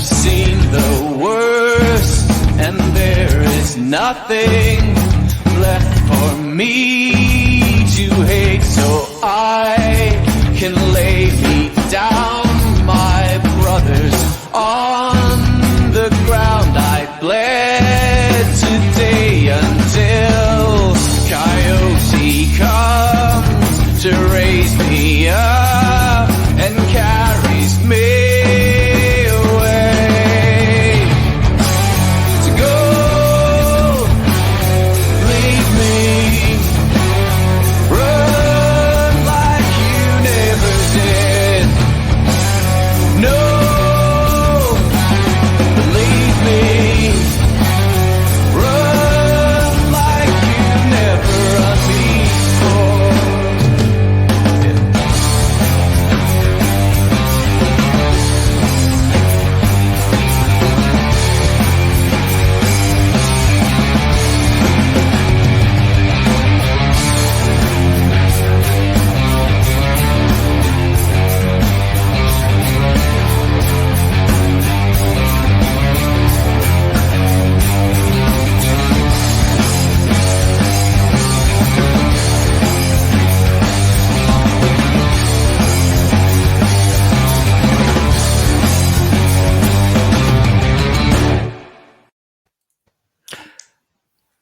seen the worst, and there is nothing left for me to hate, so I can lay me down. My brothers on the ground, I bled today until Coyote comes to raise me up and carries me away to go. Leave me, run like you never did. No, leave me, run like you never run before.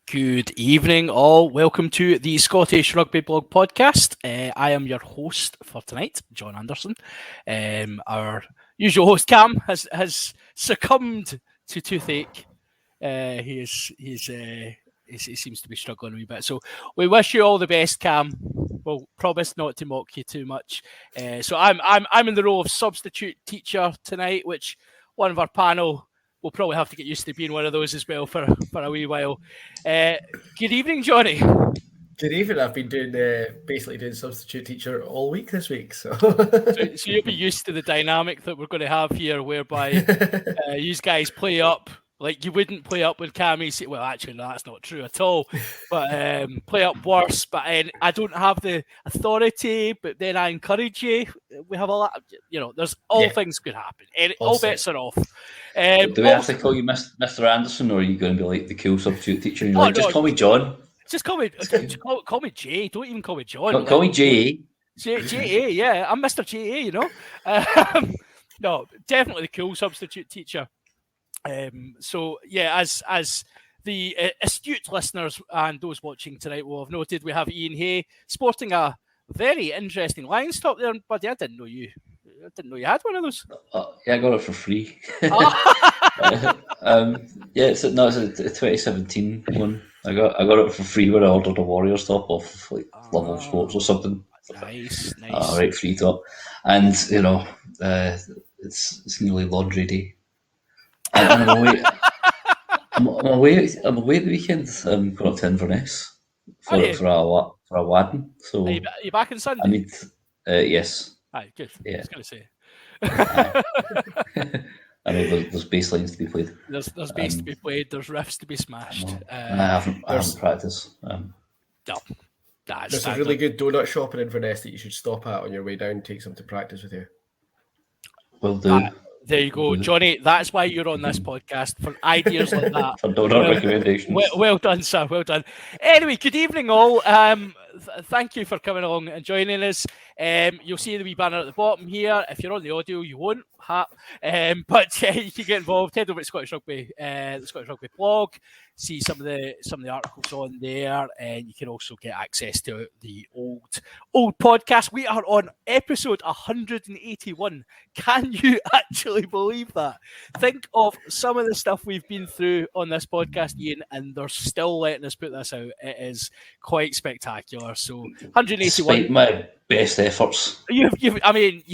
Good evening, all. Welcome to the Scottish Rugby Blog podcast. I am your host for tonight, John Anderson. Our usual host, Cam, has succumbed to toothache. He seems to be struggling a wee bit. So we wish you all the best, Cam. We'll promise not to mock you too much. So I'm in the role of substitute teacher tonight, which one of our panel will probably have to get used to being one of those as well for a wee while. Good evening, Johnny. Good evening. I've been doing basically doing substitute teacher all week this week. So you'll be used to the dynamic that we're going to have here, whereby you guys play up like you wouldn't play up with Cammy. Well, actually, no, that's not true at all. But play up worse. But I don't have the authority, but then I encourage you. We have a lot. There's all things could happen. And all bets are off. Do we have to call you Mr. Anderson, or are you going to be like the cool substitute teacher? And just call me John. Just call me Jay. Don't even call me John. Call me Jay. J.A. Yeah, I'm Mr. J.A. You know. No, definitely the cool substitute teacher. So yeah, as the astute listeners and those watching tonight will have noted, we have Ian Hay sporting a very interesting Lions top there, buddy. I didn't know you had one of those. Yeah, I got it for free. It's a 2017 one. I got it for free when I ordered a Warriors top off like Level Sports or something. Nice. Right, free top, and it's nearly laundry day. And I'm away at the weekend. I'm going up to Inverness for a wedding. So are you back on Sunday? I need, yes. Aye, good. Yeah. I was going to say. I know there's bass lines to be played. There's bass to be played. There's riffs to be smashed. I haven't practiced. No. There's a really good donut shop in Inverness that you should stop at on your way down. Take some to practice with you. Will do. There you go, Johnny. That's why you're on this podcast, for ideas like that. For donut recommendations. Well done, sir. Well done. Anyway, good evening, all. Thank you for coming along and joining us. You'll see the wee banner at the bottom here. If you're on the audio, you won't. But you can get involved. Head over to Scottish Rugby, the Scottish Rugby blog. See some of the articles on there, and you can also get access to the old podcast. We are on episode 181. Can you actually believe that? Think of some of the stuff we've been through on this podcast, Ian, and they're still letting us put this out. It is quite spectacular. So 181. Despite my best efforts. You remind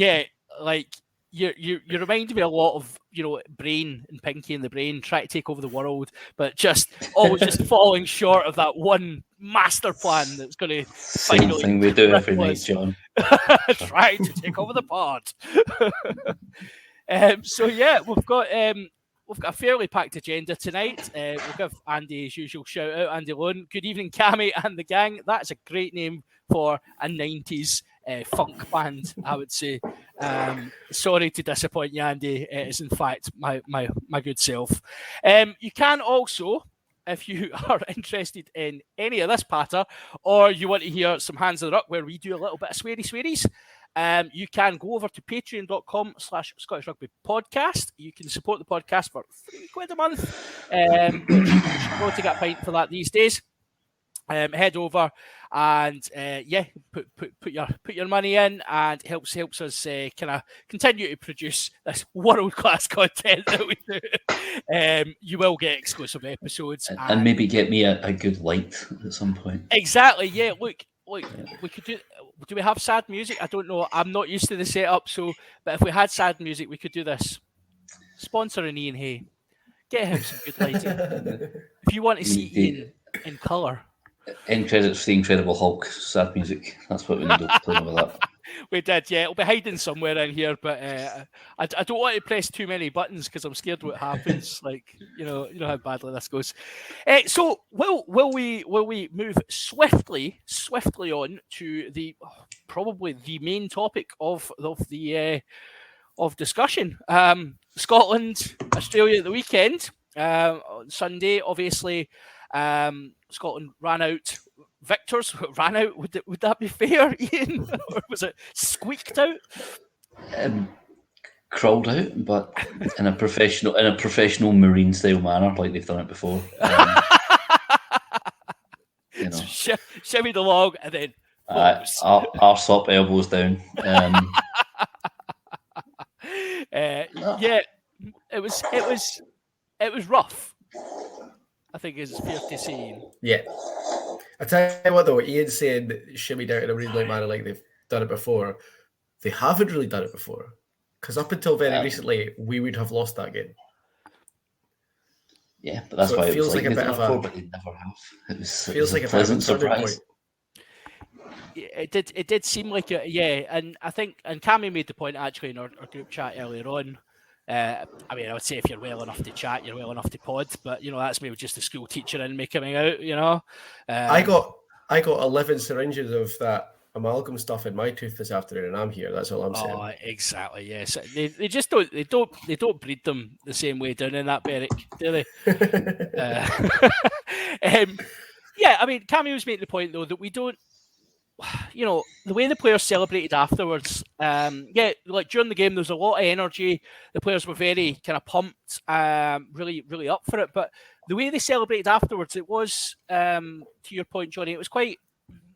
me a lot of, Brain and Pinky and the Brain trying to take over the world, but always just falling short of that one master plan that's going to finally. Same thing we do every night, John. Trying to take over the pod. We've got a fairly packed agenda tonight. We'll give Andy his usual shout out, Andy Lone. Good evening, Cammy and the gang. That's a great name for a 90s funk band, I would say. Sorry to disappoint you, Andy. It is in fact my good self. You can also, if you are interested in any of this patter, or you want to hear some Hands in the Ruck where we do a little bit of swearies, you can go over to patreon.com/Scottish Rugby Podcast. You can support the podcast for £3 a month, which you should go to get a pint for that these days. Head over and put your money in, and helps us kind of continue to produce this world class content that we do. You will get exclusive episodes and maybe get me a good light at some point. Exactly. Yeah. Look, we could do. Do we have sad music? I don't know. I'm not used to the setup, but if we had sad music, we could do this. Sponsoring Ian Hay. Get him some good lighting. If you want to see Ian in colour. End credits for the Incredible Hulk, sad music. That's what we need to play with that. We did, yeah. It'll be hiding somewhere in here, but I don't want to press too many buttons because I'm scared what happens. Like, you know how badly this goes. So will we move swiftly on to probably the main topic of discussion? Scotland, Australia at the weekend. On Sunday, obviously. Scotland ran out victors. Ran out. Would that be fair, Ian? Or was it squeaked out? Crawled out, but in a professional Marine style manner, like they've done it before. Shimmy the log and then arse up, elbows down. Yeah, it was rough. I think it's fair to say. Yeah. I tell you what, though, Ian saying shimmied out in a really manner like they've done it before. They haven't really done it before. Because up until very recently, we would have lost that game. Yeah, but that's why it feels like a bit of a... But they never have. It was a pleasant surprise. It did seem like it, yeah. And I think, and Cammy made the point actually in our group chat earlier on. I mean, I would say if you're well enough to chat, you're well enough to pod, but that's maybe just a school teacher in me coming out. I got 11 syringes of that amalgam stuff in my tooth this afternoon, and I'm here. That's all I'm saying. Oh, exactly. Yes, they just don't breed them the same way down in that Berwick, do they? Yeah, I mean, Cammy was making the point though that we don't. The way the players celebrated afterwards, like during the game, there was a lot of energy. The players were very kind of pumped, really, really up for it. But the way they celebrated afterwards, it was, to your point, Johnny, it was quite,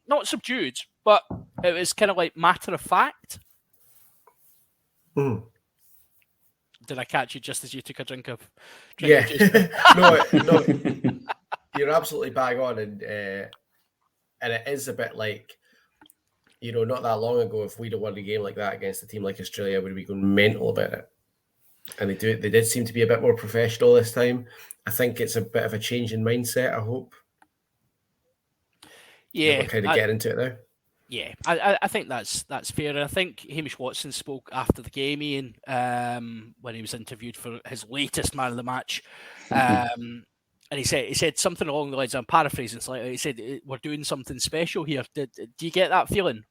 not subdued, but it was kind of like matter of fact. Mm. Did I catch you just as you took a drink of? Yeah. No, you're absolutely bang on. And it is a bit like, not that long ago, if we'd have won a game like that against a team like Australia, we'd be going mental about it. And they did seem to be a bit more professional this time. I think it's a bit of a change in mindset, I hope. Yeah. We're kind of getting into it now. Yeah, I think that's fair. And I think Hamish Watson spoke after the game, Ian, when he was interviewed for his latest man of the match. And he said something along the lines, I'm paraphrasing slightly, he said, we're doing something special here. Do you get that feeling?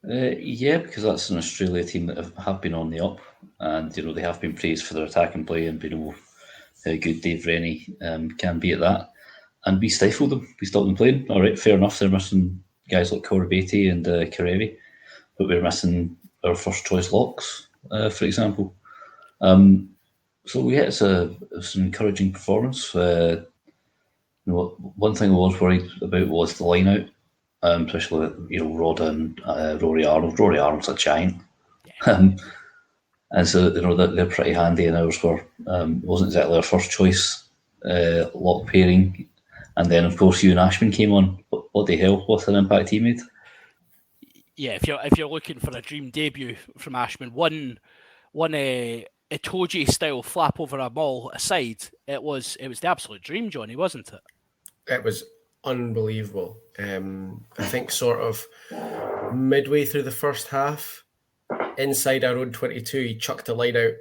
Yeah, because that's an Australia team that have been on the up, and they have been praised for their attacking play, and we know how good Dave Rennie can be at that. And we stifled them. We stopped them playing. All right, fair enough. They're missing guys like Cora Beatty and Karevi, but we're missing our first choice locks, for example. So yeah, it's an encouraging performance. One thing I was worried about was the line out. Especially Rod and Rory Arnold. Rory Arnold's a giant, and so they're pretty handy. And ours wasn't exactly our first choice lock pairing. And then of course Ewan Ashman came on. What the hell? What an impact he made! Yeah, if you're looking for a dream debut from Ashman, one Itoje style flap over a maul aside, it was the absolute dream, Johnny, wasn't it? It was unbelievable. I think sort of midway through the first half, inside our own 22, he chucked a line out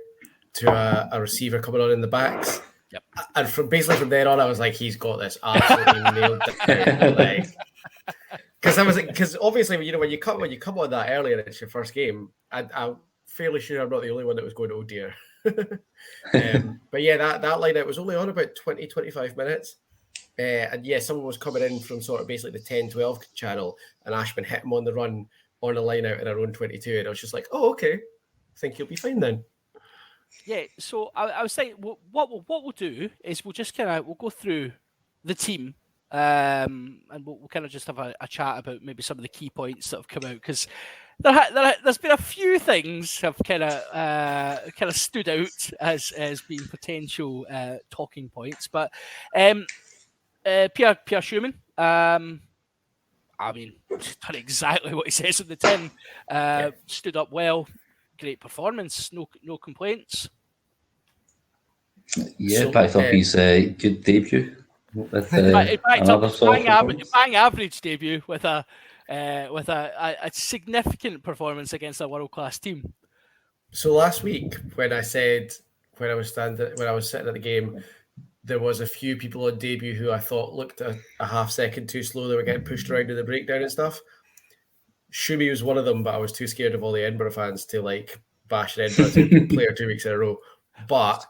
to a receiver coming on in the backs. Yep. And from there on, I was like, he's got this absolutely nailed down. Because obviously when you come on that early and it's your first game, I'm fairly sure I'm not the only one that was going, oh dear. But yeah, that line out was only on about 20-25 minutes. And yeah, someone was coming in from sort of basically the 10-12 channel, and Ashman hit him on the run on a line out in our own 22, and I was just like, oh, okay, I think you'll be fine then. Yeah, so I was saying what we'll do is we'll go through the team, and we'll kind of just have a chat about maybe some of the key points that have come out, because there's been a few things have kind of stood out as being potential talking points, but Pierre Schumann, I mean, done exactly what he says in the tin. Stood up well, great performance, no complaints. Yeah, So, backed up his good debut with another solid performance. bang average debut with a significant performance against a world class team. So last week when I was sitting at the game, there was a few people on debut who I thought looked a half second too slow. They were getting pushed around in the breakdown and stuff. Shumi was one of them, but I was too scared of all the Edinburgh fans to like bash an Edinburgh player 2 weeks in a row. But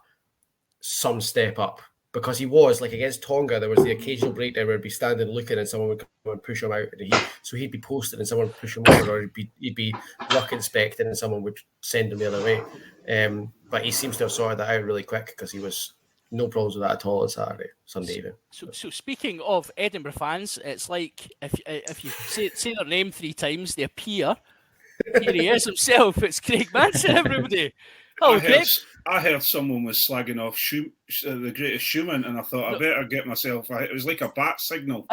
some step up, because he was like against Tonga, there was the occasional breakdown where he'd be standing looking and someone would come and push him out, and he'd be posted and someone would push him over, or he'd be ruck inspecting and someone would send him the other way. But he seems to have sorted that out really quick, because he was no problems with that at all on Sunday evening. So speaking of Edinburgh fans, it's like if you say their name 3 times, they appear. Here he is himself. It's Craig Manson, everybody. Oh, I heard someone was slagging off the greatest Schumann, and I thought I better get myself. It was like a bat signal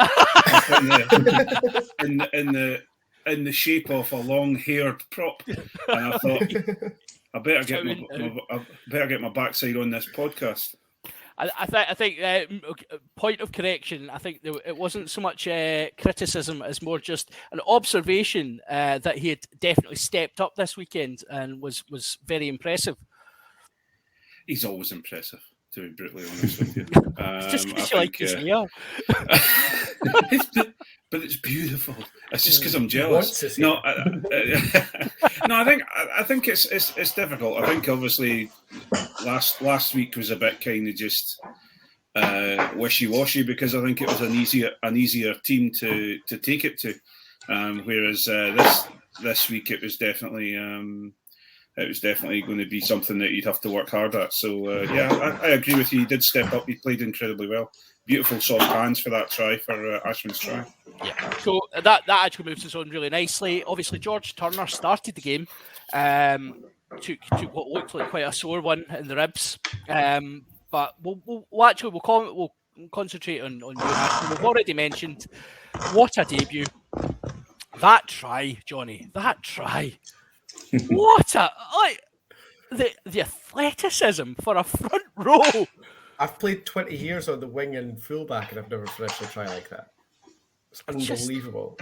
in the shape of a long-haired prop, and I thought I better get my backside on this podcast. I think point of correction. I think it wasn't so much criticism as more just an observation that he had definitely stepped up this weekend and was very impressive. He's always impressive, to be brutally honest with you. Just because you like his hair. But it's beautiful. It's just because I'm jealous. No, I think it's difficult. I think obviously last week was a bit kind of just wishy-washy, because I think it was an easier team to take it to, whereas this week it was definitely going to be something that you'd have to work hard at. So I agree with you. He did step up. He played incredibly well. Beautiful soft hands for that try, for Ashman's try. Yeah. So that actually moves us on really nicely. Obviously, George Turner started the game. Took what looked like quite a sore one in the ribs. But we'll concentrate on you, Ashman. We've already mentioned what a debut. That try, Johnny. That try. What the athleticism for a front row. I've played 20 years on the wing and fullback, and I've never finished a try like that. It's unbelievable.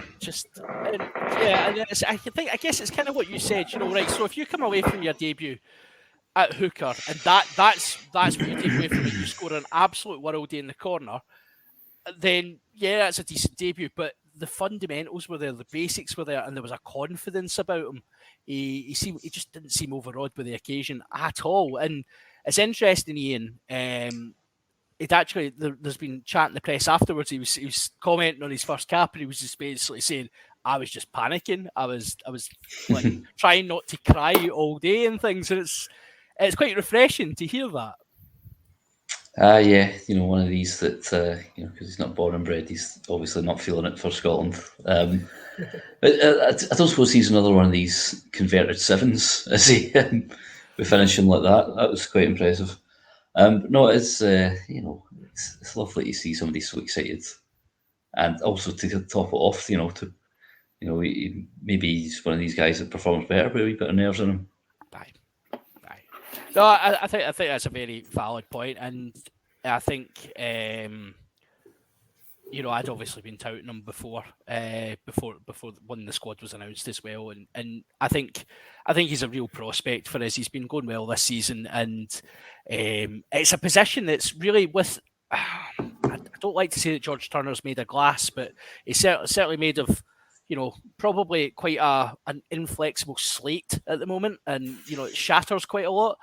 I guess it's kind of what you said, right? So if you come away from your debut at hooker, and that's what you take away from it, you score an absolute worldie in the corner, then yeah, that's a decent debut. But the fundamentals were there, the basics were there, and there was a confidence about him. He just didn't seem overawed by the occasion at all. And it's interesting, Ian. There's been chat in the press afterwards. He was commenting on his first cap, and he was just basically saying, "I was just panicking. I was like trying not to cry all day and things." And it's quite refreshing to hear that. Yeah, one of these that because he's not born and bred, he's obviously not feeling it for Scotland. But I don't suppose he's another one of these converted sevens, is he? We finish him like that. That was quite impressive. No, it's it's lovely to see somebody so excited, and also to top it off, maybe he's one of these guys that performs better with a wee bit of nerves in him. Aye. No, I think that's a very valid point, and I think I'd obviously been touting him before when the squad was announced as well, and I think he's a real prospect for us. He's been going well this season, and it's a position that's really with. I don't like to say that George Turner's made of glass, but he's certainly made of probably quite an inflexible slate at the moment, and it shatters quite a lot.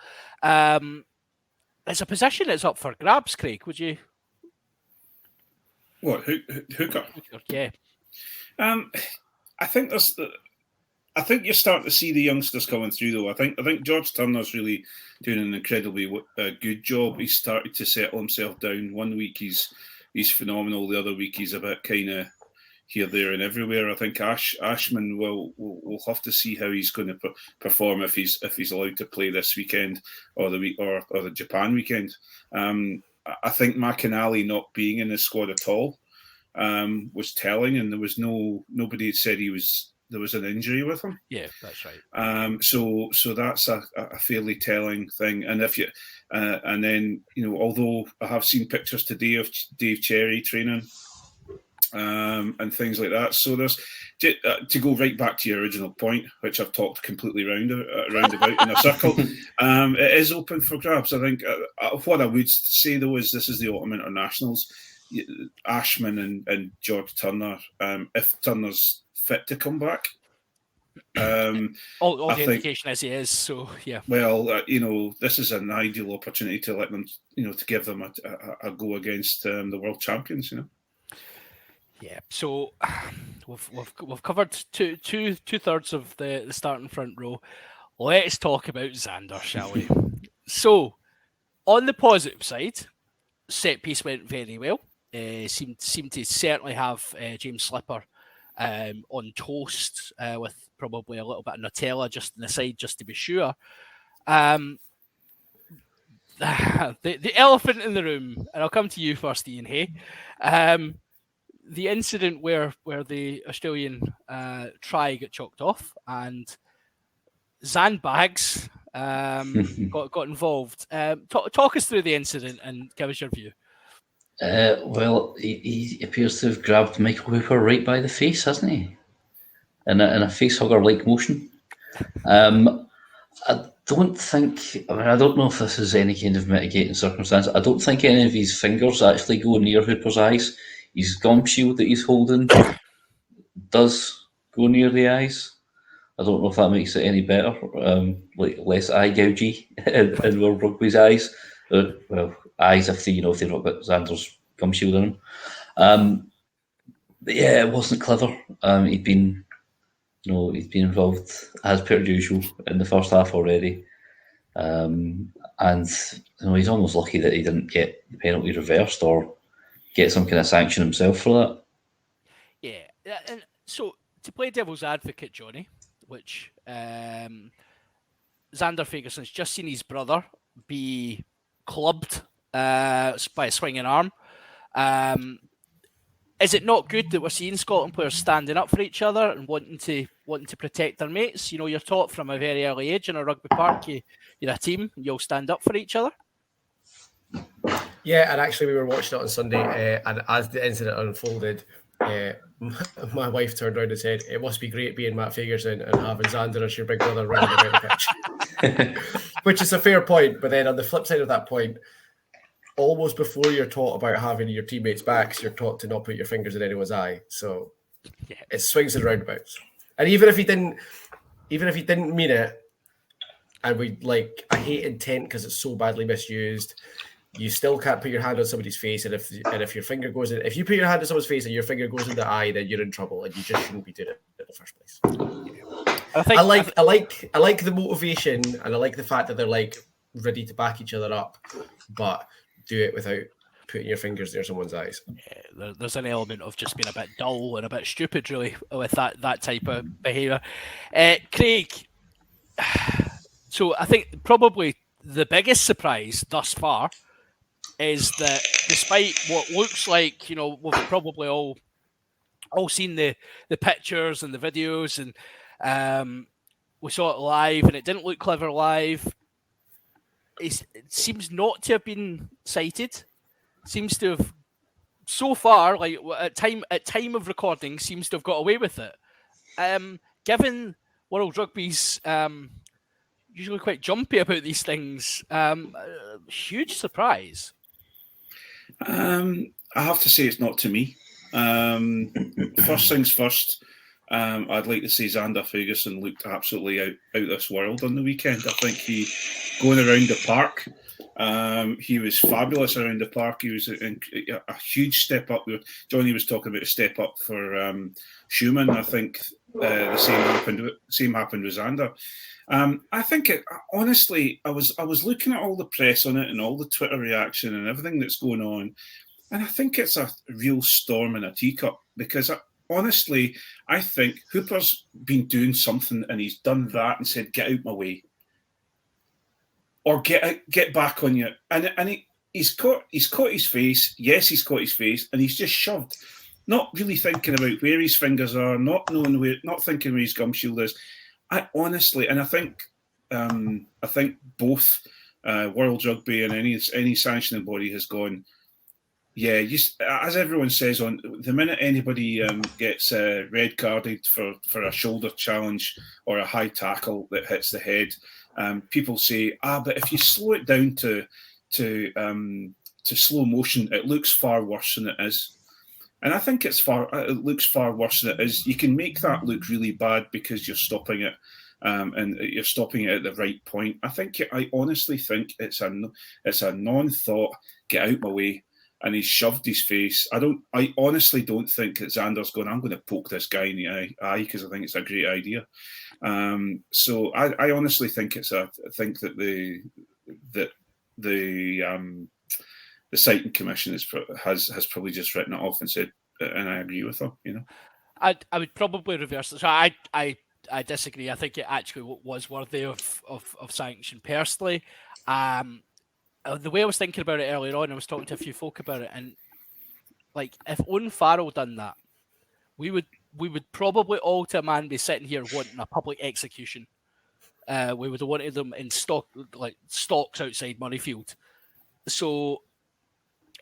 It's a position that's up for grabs, Craig. Would you? What, hooker? Yeah. I think you're starting to see the youngsters coming through, though. I think George Turner's really doing an incredibly good job. He's started to settle himself down. One week he's phenomenal. The other week he's a bit kind of here, there, and everywhere. I think Ashman will have to see how he's going to perform if he's allowed to play this weekend or the Japan weekend. I think McInally not being in the squad at all was telling, and there was nobody had said there was an injury with him. Yeah, that's right. So that's a fairly telling thing. And if you and then although I have seen pictures today of Dave Cherry training and things like that, so there's to go right back to your original point, which I've talked completely round about in a circle. It is open for grabs. I think what I would say though is this is the autumn internationals. Ashman and George Turner, if Turner's fit to come back. All the indication is he is, so yeah. Well, this is an ideal opportunity to let them, to give them a go against the world champions. Yeah. So we've covered two thirds of the starting front row. Let's talk about Zander, shall we? So, on the positive side, set piece went very well. Seemed to certainly have James Slipper on toast with probably a little bit of Nutella just on the side, just to be sure. The elephant in the room, and I'll come to you first, Ian Hay. The incident where the Australian try got chalked off and Zandbags got involved. Talk us through the incident and give us your view. Well, he appears to have grabbed Michael Hooper right by the face, hasn't he? In a facehugger-like motion. I don't think. I don't know if this is any kind of mitigating circumstance. I don't think any of his fingers actually go near Hooper's eyes. His gum shield that he's holding does go near the eyes. I don't know if that makes it any better, like less eye gougey in World Rugby's eyes. Well, eyes if they've not got Zander's gum shield in them. But yeah, it wasn't clever. He'd been involved as per usual in the first half already, and he's almost lucky that he didn't get the penalty reversed or get some kind of sanction himself for that. Yeah, and so to play devil's advocate, Johnny, which Zander Fagerson's just seen his brother be clubbed by a swinging arm. Is it not good that we're seeing Scotland players standing up for each other and wanting to protect their mates? You're taught from a very early age in a rugby park, you're a team, you'll stand up for each other. Yeah, and actually we were watching it on Sunday, and as the incident unfolded, my wife turned around and said, "It must be great being Matt Fagerson and having Zander as your big brother running about the pitch," which is a fair point. But then on the flip side of that point, almost before you're taught about having your teammates' backs, you're taught to not put your fingers in anyone's eye. So it swings and roundabouts. And even if he didn't mean it, and I hate intent because it's so badly misused. You still can't put your hand on somebody's face, and if your finger goes in, if you put your hand on someone's face and your finger goes in the eye, then you're in trouble, and you just shouldn't be doing it in the first place. I like the motivation, and I like the fact that they're ready to back each other up, but do it without putting your fingers near someone's eyes. Yeah, there's an element of just being a bit dull and a bit stupid, really, with that type of behaviour. Craig, so I think probably the biggest surprise thus far is that despite what looks like, we've probably all seen the pictures and the videos, and we saw it live, and it didn't look clever live. It seems not to have been cited. Seems to have, so far, at time of recording, seems to have got away with it. Given World Rugby's usually quite jumpy about these things, huge surprise. I have to say it's not to me. First things first, I'd like to say Zander Ferguson looked absolutely out this world on the weekend. I think he going around the park. He was fabulous around the park. He was a huge step up. Johnny was talking about a step up for Schumann. I think the same happened with Zander. I think honestly, I was looking at all the press on it and all the Twitter reaction and everything that's going on, and I think it's a real storm in a teacup because honestly, I think Hooper's been doing something and he's done that and said, "Get out my way," or get back on you. And he's caught his face. Yes, he's caught his face, and he's just shoved, not really thinking about where his fingers are, not knowing where, not thinking where his gum shield is. I honestly, and I think both World Rugby and any sanctioning body has gone. Yeah, as everyone says, on the minute anybody gets red carded for a shoulder challenge or a high tackle that hits the head, people say, but if you slow it down to slow motion, it looks far worse than it is. And I think it looks far worse than it is. You can make that look really bad because you're stopping it, and you're stopping it at the right point. I honestly think it's a non-thought, get out my way. And he's shoved his face. I honestly don't think that Zander's going, I'm going to poke this guy in the eye because I think it's a great idea. So I honestly think that the Citing Commission has probably just written it off and said, and I agree with her. I would probably reverse it. So I disagree. I think it actually was worthy of sanction personally. The way I was thinking about it earlier on, I was talking to a few folk about it, and like if Owen Farrell done that, we would probably all to a man be sitting here wanting a public execution. We would have wanted them in stocks outside Murrayfield. So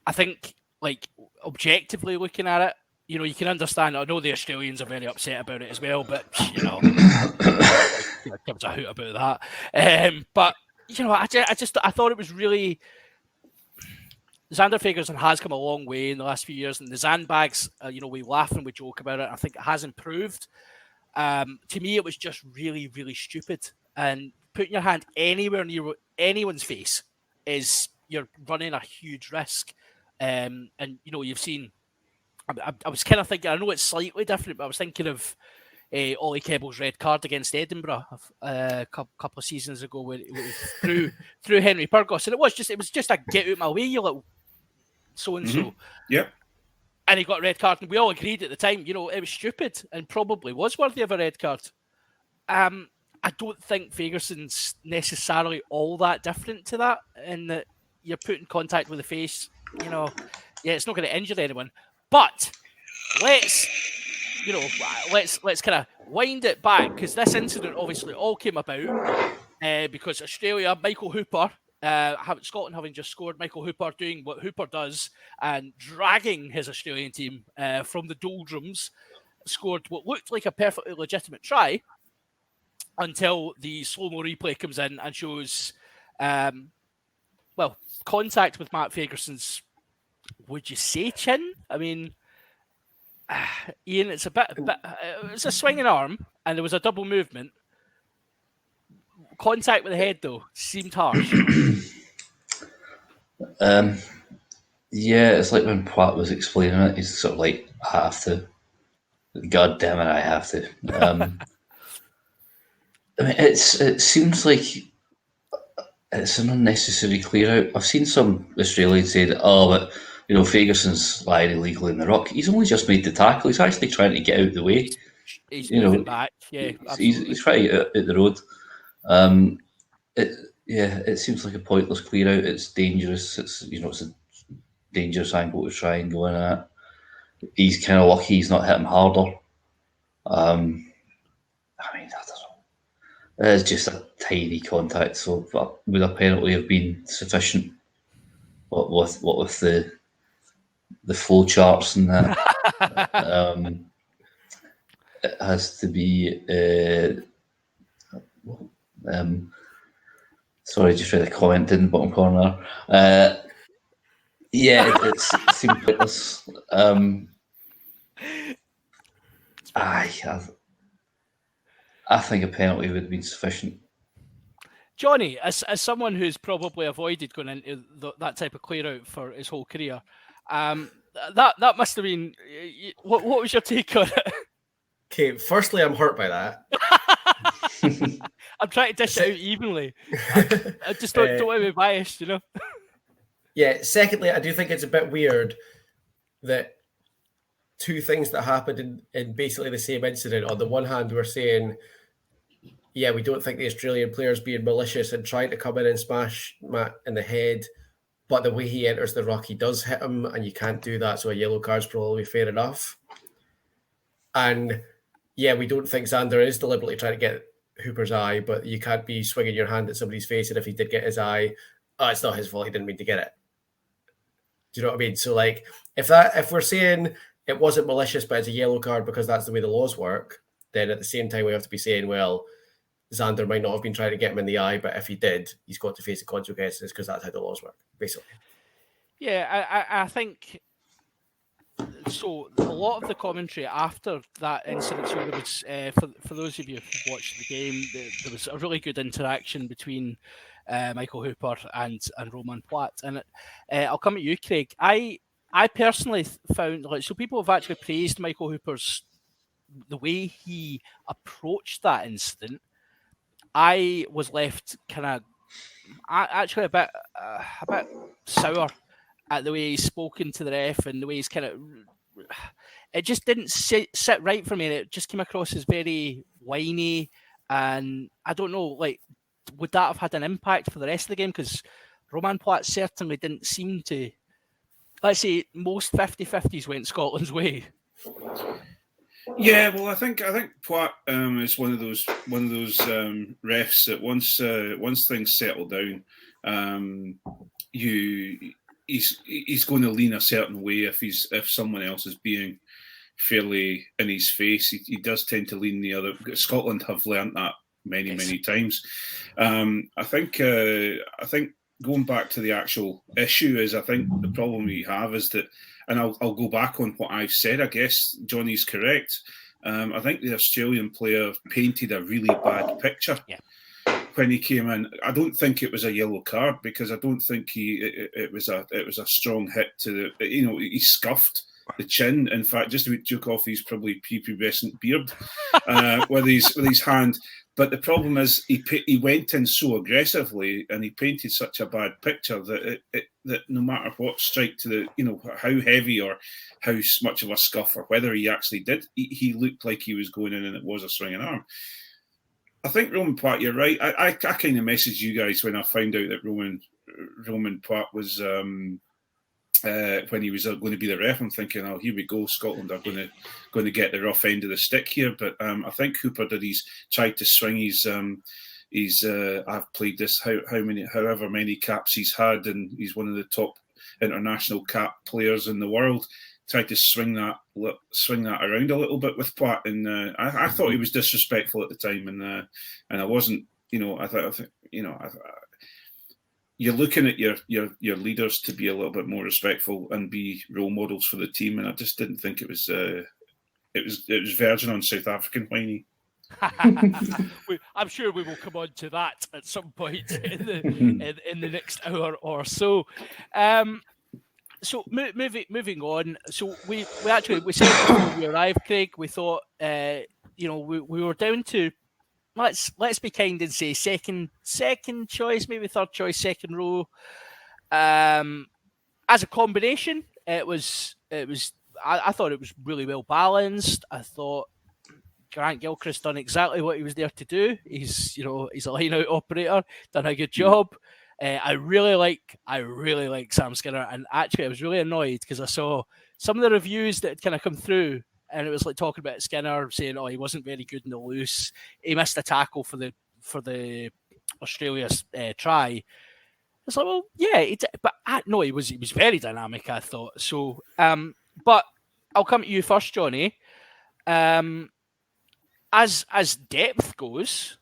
I think, like, objectively looking at it, you can understand. I know the Australians are very upset about it as well, but gives a hoot about that. But I thought it was really. Zander Ferguson has come a long way in the last few years, and the Zandbags, we laugh and we joke about it. I think it has improved. To me, it was just really, really stupid. And putting your hand anywhere near anyone's face you're running a huge risk. And you've seen. I was kind of thinking. I know it's slightly different, but I was thinking of Ollie Kebble's red card against Edinburgh a couple of seasons ago, where it was through Henry Purgos, and it was just a get out my way, you little so and so. Yep. And he got a red card, and we all agreed at the time, it was stupid and probably was worthy of a red card. I don't think Ferguson's necessarily all that different to that, in that you're put in contact with the face. It's not going to injure anyone, but let's kind of wind it back, because this incident obviously all came about because Australia, Michael Hooper, Scotland having just scored, Michael Hooper doing what Hooper does and dragging his Australian team from the doldrums, scored what looked like a perfectly legitimate try until the slow-mo replay comes in and shows, contact with Matt Ferguson's, would you say chin? I mean, Ian, it's it's a swinging arm, and there was a double movement. Contact with the head, though, seemed harsh. Yeah, it's like when Platt was explaining it, he's sort of like, I have to. God damn it, I have to. I mean, it seems like it's an unnecessary clear out. I've seen some Australians say that, but Ferguson's lying illegally in the ruck. He's only just made the tackle. He's actually trying to get out of the way. He's moving back. Yeah, he's trying to get out the road. It seems like a pointless clear out. It's dangerous. It's a dangerous angle to try and go in at. He's kind of lucky he's not hit him harder. I mean, I don't know. It's just a tiny contact. So would a penalty have been sufficient? What with the flow charts and that? It has to be. Sorry, just read a comment in the bottom corner. It seemed pointless. I think a penalty would have been sufficient. Johnny, as someone who's probably avoided going into that type of clear out for his whole career, that must have been. What was your take on it? Okay, firstly, I'm hurt by that. I'm trying to dish it out evenly. I just don't want to be biased, you know. Yeah. Secondly, I do think it's a bit weird that two things that happened in basically the same incident. On the one hand, we're saying, yeah, we don't think the Australian player's being malicious and trying to come in and smash Matt in the head, but the way he enters the ruck, he does hit him, and you can't do that, so a yellow card's probably fair enough. And yeah, we don't think Zander is deliberately trying to get Hooper's eye, but you can't be swinging your hand at somebody's face, and if he did get his eye, it's not his fault, he didn't mean to get it. Do you know what I mean? So like, if we're saying it wasn't malicious, but it's a yellow card because that's the way the laws work, then at the same time we have to be saying, well, Zander might not have been trying to get him in the eye, but if he did, he's got to face the consequences because that's how the laws work, basically. Yeah, I think so. A lot of the commentary after that incident, so there was for those of you who watched the game, there was a really good interaction between Michael Hooper and Roman Platt, and I'll come at you, Craig. I personally found so people have actually praised Michael Hooper's the way he approached that incident. I was left kind of actually a bit sour at the way he's spoken to the ref and the way he's kind of. It just didn't sit right for me. It just came across as very whiny, and I don't know, like, would that have had an impact for the rest of the game? Because Roman Platt certainly didn't seem to. Let's say most 50-50s went Scotland's way. Yeah, well, I think Platt is one of those refs that once things settle down, he's going to lean a certain way if someone else is being fairly in his face. He does tend to lean the other. Scotland have learnt that many times. I think going back to the actual issue is, I think the problem we have is that. And I'll go back on what I've said. I guess Johnny's correct. I think the Australian player painted a really bad picture when he came in. I don't think it was a yellow card because I don't think it was a strong hit to the. He scuffed the chin. In fact, just about took off his probably prepubescent beard with his hand. But the problem is he went in so aggressively and he painted such a bad picture that no matter what strike to the, how heavy or how much of a scuff or whether he actually did, he looked like he was going in and it was a swinging arm. I think Roman Platt, you're right. I kind of messaged you guys when I found out that Roman Platt was when he was going to be the ref. I'm thinking, oh, here we go, Scotland are going to get the rough end of the stick here. But I think Hooper tried to swing his I've played this however many caps he's had, and he's one of the top international cap players in the world. Tried to swing that around a little bit with Platt, and I thought he was disrespectful at the time, and I wasn't. You're looking at your leaders to be a little bit more respectful and be role models for the team, and I just didn't think it was verging on South African whiny. I'm sure we will come on to that at some point in the next hour or so. So moving on. So we said before we arrived, Craig, we thought we were down to. Let's be kind and say second choice, maybe third choice, second row. As a combination, it was. I thought it was really well balanced. I thought Grant Gilchrist done exactly what he was there to do. He's a line-out operator, done a good job. I really like Sam Skinner, and actually I was really annoyed because I saw some of the reviews that had kind of come through. And it was like talking about Skinner saying, "Oh, he wasn't very good in the loose. He missed a tackle for the Australia's try." It's like, well, yeah, he did, but no, he was very dynamic. I thought so. But I'll come to you first, Johnny. As depth goes,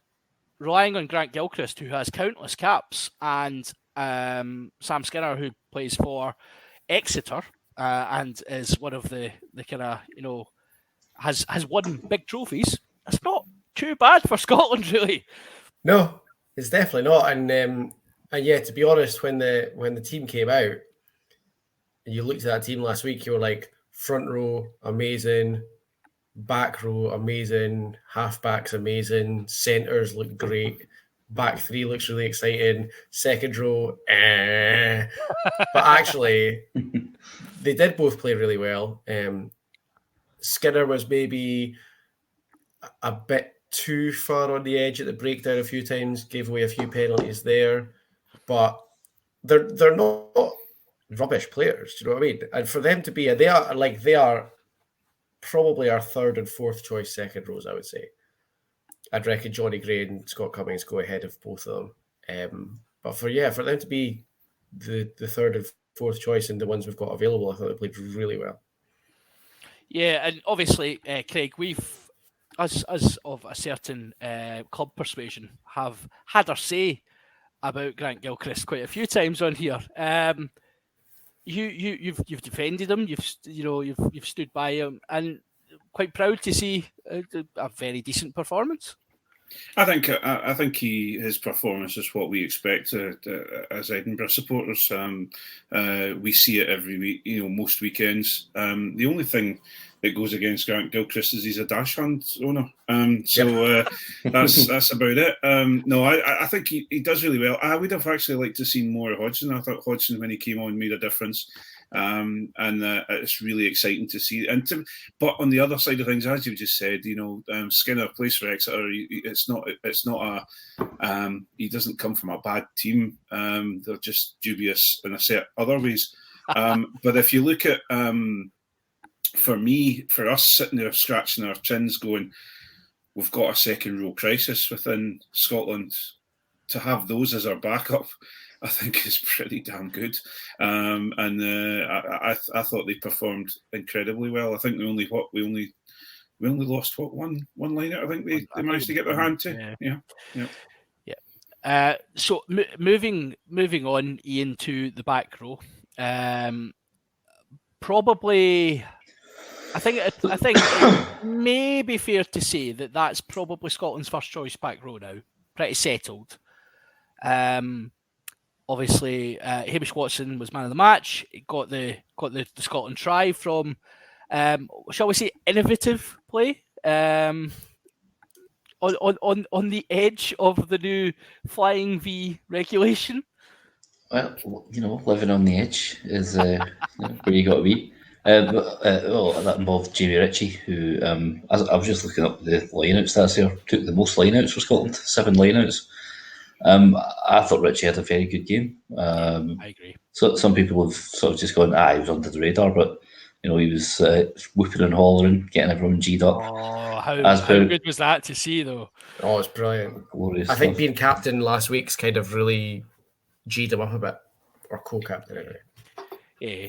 relying on Grant Gilchrist, who has countless caps, and Sam Skinner, who plays for Exeter and is one of the kind of has won big trophies. It's not too bad for Scotland, really. No, it's definitely not. And yeah, to be honest, when the team came out, and you looked at that team last week, you were like, front row amazing, back row amazing, half backs amazing, centers look great, back three looks really exciting, second row, but actually they did both play really well. Skinner was maybe a bit too far on the edge at the breakdown a few times, gave away a few penalties there, but they're not rubbish players. Do you know what I mean? And for them to be, they are probably our third and fourth choice second rows, I would say. I'd reckon Johnny Gray and Scott Cummings go ahead of both of them. But for them to be the third and fourth choice and the ones we've got available, I thought they played really well. Yeah, and obviously, Craig, we've, as of a certain club persuasion, have had our say about Grant Gilchrist quite a few times on here. You've defended him, you've stood by him, and quite proud to see a very decent performance. I think his performance is what we expect as Edinburgh supporters. We see it every week, most weekends. The only thing that goes against Grant Gilchrist is he's a dash hand owner. That's about it. No, I think he does really well. I would have actually liked to see more of Hodgson. I thought Hodgson, when he came on, made a difference. And it's really exciting to see. But on the other side of things, as you just said, Skinner plays for Exeter. It's not a. He doesn't come from a bad team. They're just dubious in a set other ways. But if you look at, for us sitting there scratching our chins, going, we've got a second row crisis within Scotland. To have those as our backup, I think is pretty damn good. I thought they performed incredibly well. I think we only lost one line out. I think they managed to get their hand to. Yeah. So moving on, Ian, to the back row. Probably, I think it may be fair to say that that's probably Scotland's first choice back row now. Pretty settled. Obviously, Hamish Watson was man of the match. He got the Scotland try from, shall we say, innovative play on the edge of the new flying V regulation. Well, living on the edge is where you got to be. That involved Jamie Ritchie, who I was just looking up the line-out stats here. Took the most line-outs for Scotland, 7 line-outs. I thought Ritchie had a very good game. I agree. So some people have sort of just gone, he was under the radar, but he was whooping and hollering, getting everyone G'd up. Oh, how good was that to see, though? Oh, it's brilliant. Glorious I think stuff. being captain last week's kind of really G'd him up a bit, or co-captain anyway. Yeah,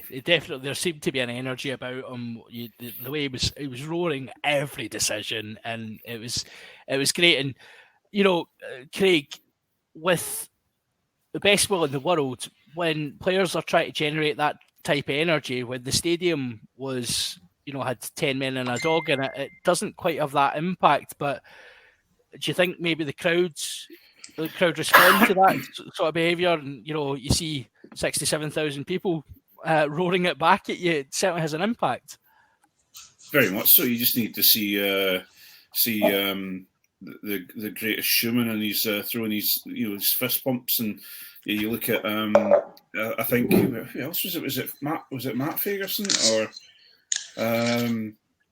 there seemed to be an energy about him. The way he was roaring every decision, and it was great. And Craig, with the best will in the world, when players are trying to generate that type of energy, when the stadium was had 10 men and a dog in it, it doesn't quite have that impact. But do you think maybe the crowd respond to that sort of behaviour? And you see 67,000 people roaring it back at you. It certainly has an impact. Very much so. You just need to see the greatest showman, and he's throwing his fist pumps, and you look at I think who else was it? Was it Matt Fagerson or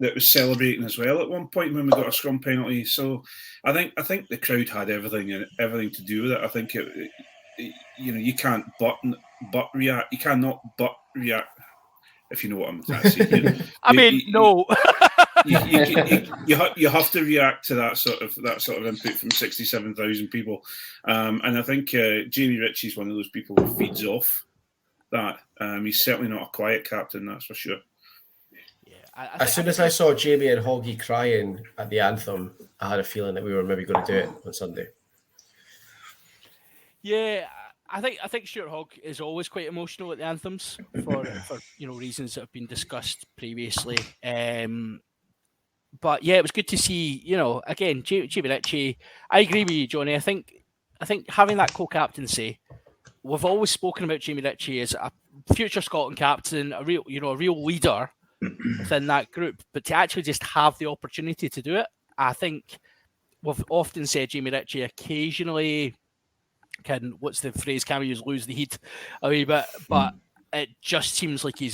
that was celebrating as well at one point when we got a scrum penalty? So I think the crowd had everything to do with it. I think you can't but react. You cannot but react, if you know what I'm trying to say. No. You have to react to that sort of input from 67,000 people, and I think Jamie Ritchie's one of those people who feeds off that. He's certainly not a quiet captain, that's for sure. Yeah, as soon as I saw Jamie and Hoggy crying at the anthem, I had a feeling that we were maybe going to do it on Sunday. Yeah, I think Stuart Hogg is always quite emotional at the anthems for reasons that have been discussed previously. But yeah, it was good to see. Again, Jamie Ritchie. I agree with you, Johnny. I think having that co-captaincy. We've always spoken about Jamie Ritchie as a future Scotland captain, a real leader within that group. But to actually just have the opportunity to do it, I think we've often said Jamie Ritchie occasionally can, what's the phrase, can we use, lose the heat a wee bit, but it just seems like he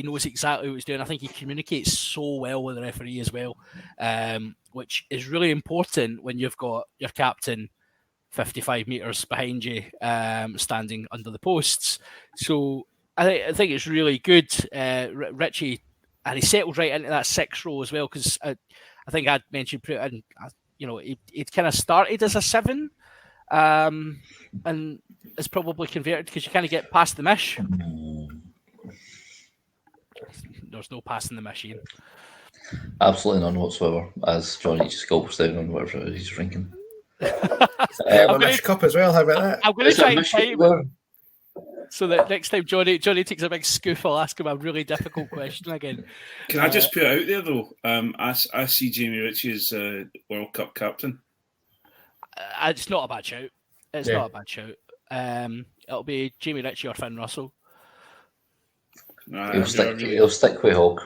knows exactly what he's doing. I think he communicates so well with the referee as well, which is really important when you've got your captain 55 metres behind you, standing under the posts. So I think it's really good. Ritchie, and he settled right into that 6 role as well, because I think I'd mentioned, he'd kind of started as a 7, and is probably converted because you kind of get past the mish. There's no passing the machine. Absolutely none whatsoever, as Johnny just gulps down on whatever it is he's drinking. A mish cup as well, how about that? I'm going to Is it try a and mish time cup? it so that next time Johnny takes a big scoop, I'll ask him a really difficult question again. Can I just put it out there though? I see Jamie Ritchie as World Cup captain. It's not a bad shout. It's not a bad shout. It'll be Jamie Ritchie or Finn Russell. He'll stick with Hogg.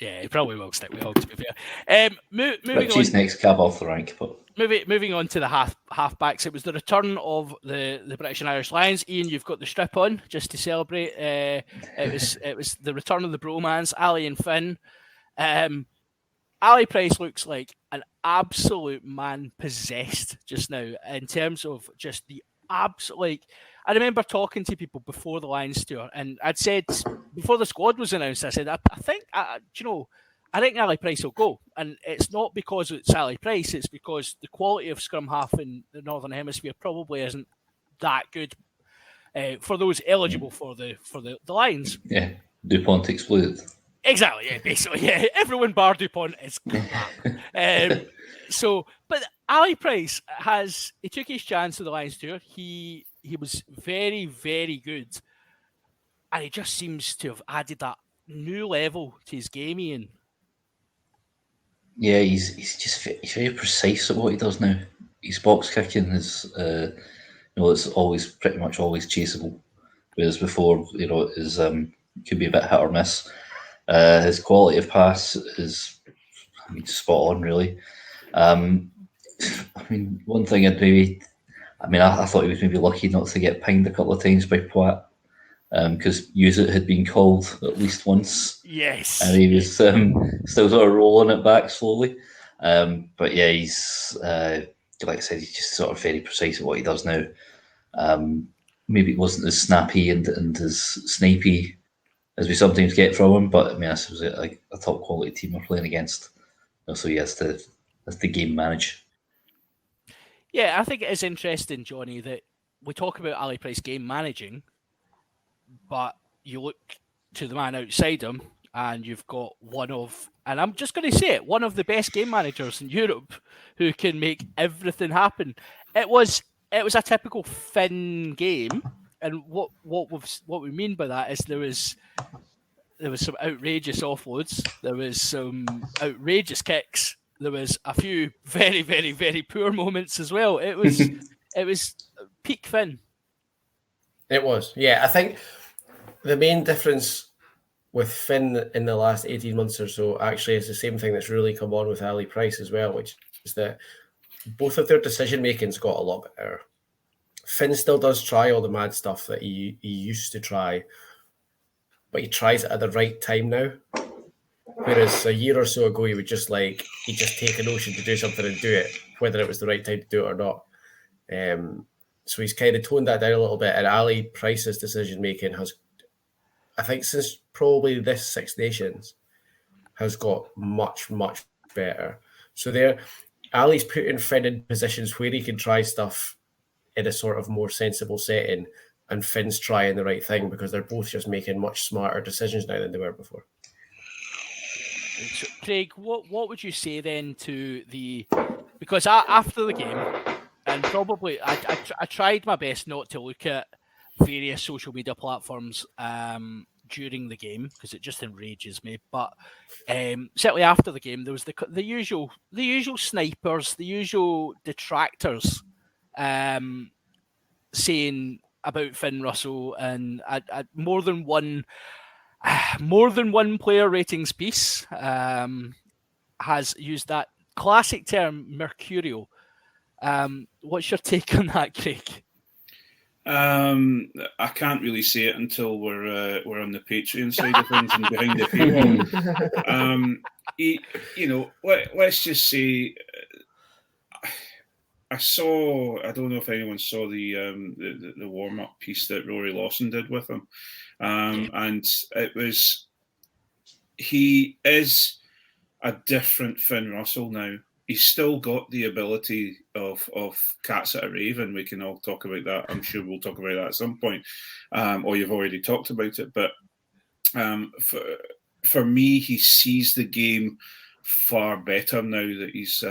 Yeah, he probably will stick with Hogg, to be fair. Moving Ritchie's on. next cab off the rank, but Moving on to the halfbacks, it was the return of the British and Irish Lions. Ian, you've got the strip on just to celebrate. It was the return of the bromance, Ali and Finn. Ali Price looks like an absolute man possessed just now in terms of just the absolute. I remember talking to people before the Lions tour, and I'd said before the squad was announced, I said, I think Ali Price will go. And it's not because it's Ali Price, it's because the quality of scrum half in the Northern Hemisphere probably isn't that good for those eligible for the Lions. yeah, DuPont exploded. Exactly, yeah, basically, yeah. Everyone bar DuPont is crap. But Ali Price he took his chance with the Lions tour. He was very, very good. And he just seems to have added that new level to his game, Ian. Yeah, he's very precise at what he does now. His box kicking is, it's always pretty much always chaseable, whereas before, is could be a bit hit or miss. His quality of pass is, spot on, really. One thing I thought he was maybe lucky not to get pinged a couple of times by Poit, because Use-It had been called at least once. Yes. And he was still sort of rolling it back slowly. But yeah, he's, like I said, he's just sort of very precise at what he does now. Maybe it wasn't as snappy and as snipey as we sometimes get from him, but this was a top quality team we're playing against. So he has to game manage. Yeah, I think it is interesting, Johnny, that we talk about Ali Price game managing, but you look to the man outside him and you've got and I'm just going to say it, one of the best game managers in Europe who can make everything happen. It was a typical Finn game, and what we mean by that is there was some outrageous offloads, there was some outrageous kicks, there was a few very, very, very poor moments as well. It was peak Finn. It was, yeah. I think the main difference with Finn in the last 18 months or so actually is the same thing that's really come on with Ali Price as well, which is that both of their decision making's got a lot better. Finn still does try all the mad stuff that he used to try, but he tries it at the right time now. Whereas a year or so ago, he'd just take a notion to do something and do it, whether it was the right time to do it or not. So he's kind of toned that down a little bit. And Ali Price's decision making has, I think, since probably this Six Nations, has got much, much better. So Ali's putting Finn in positions where he can try stuff in a sort of more sensible setting, and Finn's trying the right thing because they're both just making much smarter decisions now than they were before. So, Craig, what would you say then to because after the game, and probably I tried my best not to look at various social media platforms during the game because it just enrages me. But certainly after the game, there was the usual snipers, the usual detractors, saying about Finn Russell, and more than one player ratings piece has used that classic term mercurial. What's your take on that, Craig? I can't really say it until we're on the Patreon side of things and behind the paywall. Let's just say I don't know if anyone saw the warm up piece that Rory Lawson did with him, and he is a different Finn Russell now. He's still got the ability of cats at a rave, and we can all talk about that. I'm sure we'll talk about that at some point, or you've already talked about it. But for me, he sees the game far better now that he's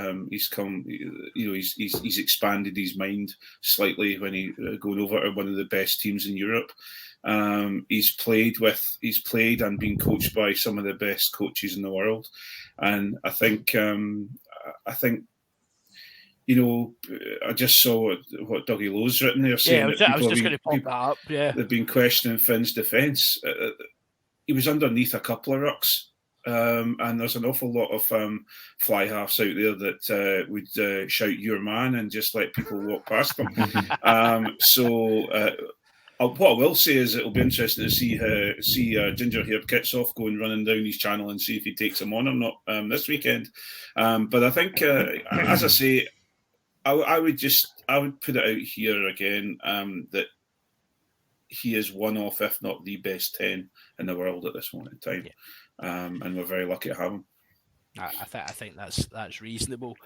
expanded his mind slightly when he going over to one of the best teams in Europe. He's played and been coached by some of the best coaches in the world, and I think I just saw what Dougie Lowe's written there saying I was just going to pop that up. Yeah, they've been questioning Finn's defence. He was underneath a couple of rucks. And there's an awful lot of fly halves out there that would shout "your man" and just let people walk past them. What I will say is it'll be interesting to see Ginger Haired Kitsoff going running down his channel and see if he takes him on or not this weekend. But I think, as I say, I would put it out here again that he is one of, if not the best 10 in the world at this moment in time. Yeah. And we're very lucky to have him. I think that's reasonable.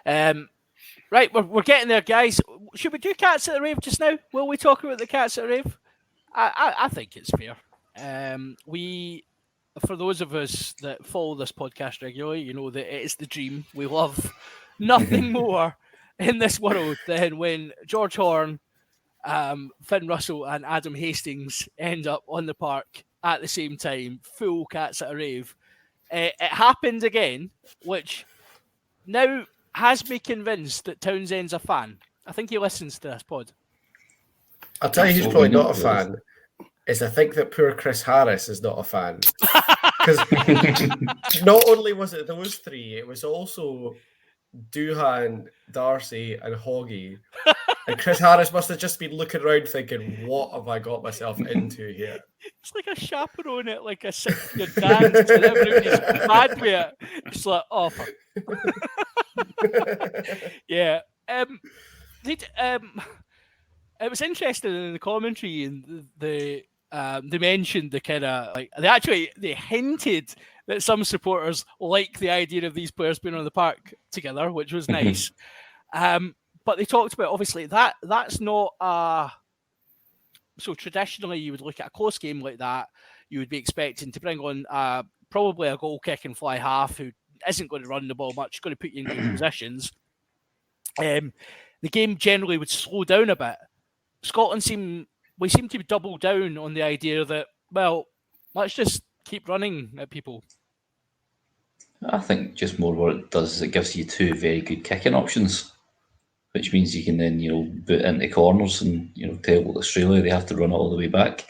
Right, we're getting there, guys. Should we do Cats at the Rave just now? Will we talk about the Cats at the Rave? I think it's fair. For those of us that follow this podcast regularly, you know that it is the dream. We love nothing more in this world than when George Horn, Finn Russell and Adam Hastings end up on the park at the same time, full Cats at a Rave. It happened again, which now has me convinced that Townsend's a fan. I think he listens to this pod. I'll tell you who's probably not a fan, is I think that poor Chris Harris is not a fan. Because not only was it those three, it was also Doohan, Darcy and Hoggy. And Chris Harris must have just been looking around thinking, what have I got myself into here? It's like a chaperone at like a 6-year dance and everybody's mad with it. It's like, oh, fuck. Yeah. It was interesting in the commentary, and they mentioned the kind of like they hinted that some supporters like the idea of these players being on the park together, which was nice. But they talked about obviously that's not so traditionally you would look at a close game like that, you would be expecting to bring on probably a goal kicking fly half who isn't going to run the ball much, going to put you in good positions. The game generally would slow down a bit. Scotland seem to double down on the idea that, well, let's just keep running at people. I think just more what it does is it gives you two very good kicking options, which means you can then, boot into corners and, tell Australia they have to run it all the way back.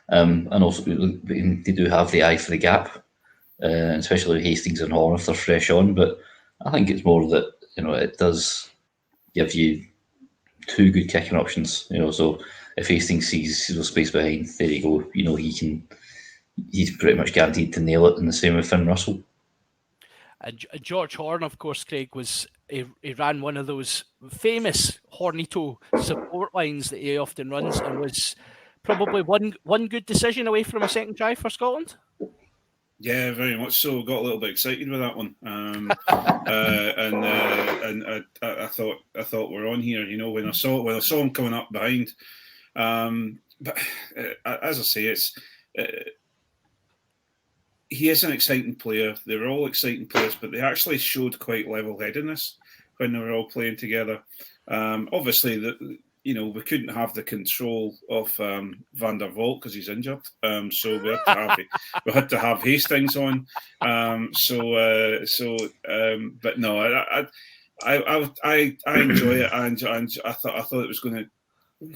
And also they do have the eye for the gap, especially Hastings and Horn if they're fresh on. But I think it's more that, it does give you two good kicking options. So if Hastings sees space behind, there you go. He's pretty much guaranteed to nail it, and the same with Finn Russell. And George Horn, of course, Craig, he ran one of those famous Hornito support lines that he often runs, and was probably one good decision away from a second try for Scotland. Yeah, very much so. Got a little bit excited with that one, and I thought we're on here. When I saw him coming up behind, but as I say, he is an exciting player. They're all exciting players, but they actually showed quite level-headedness when they were all playing together. Obviously, we couldn't have the control of Van der Vault because he's injured. So we had to have Hastings on. But no, I enjoy it. I thought it was going to.